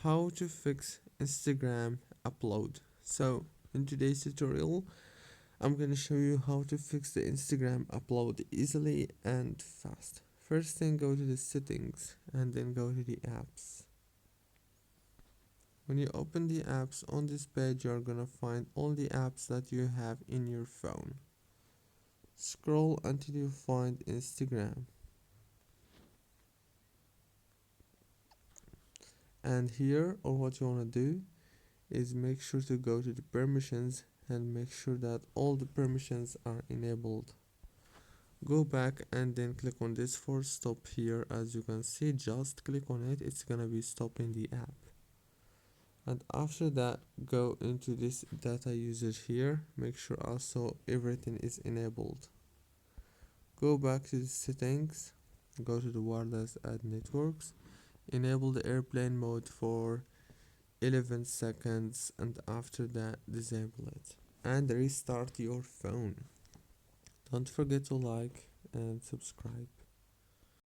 How to fix Instagram upload. So in today's tutorial I'm gonna show you how to fix the Instagram upload easily and fast. First thing, go to the settings and then go to the apps. When you open the apps on this page, you're gonna find all the apps that you have in your phone. Scroll until you find Instagram, and here all what you want to do is make sure to go to the permissions and make sure that all the permissions are enabled. Go back and then click on this for stop here. As you can see, just click on it, it's gonna be stopping the app. And after that, go into this data usage here, make sure also everything is enabled. Go back to the settings, go to the wireless and networks, enable the airplane mode for 11 seconds, and after that disable it and restart your phone. Don't forget to like and subscribe.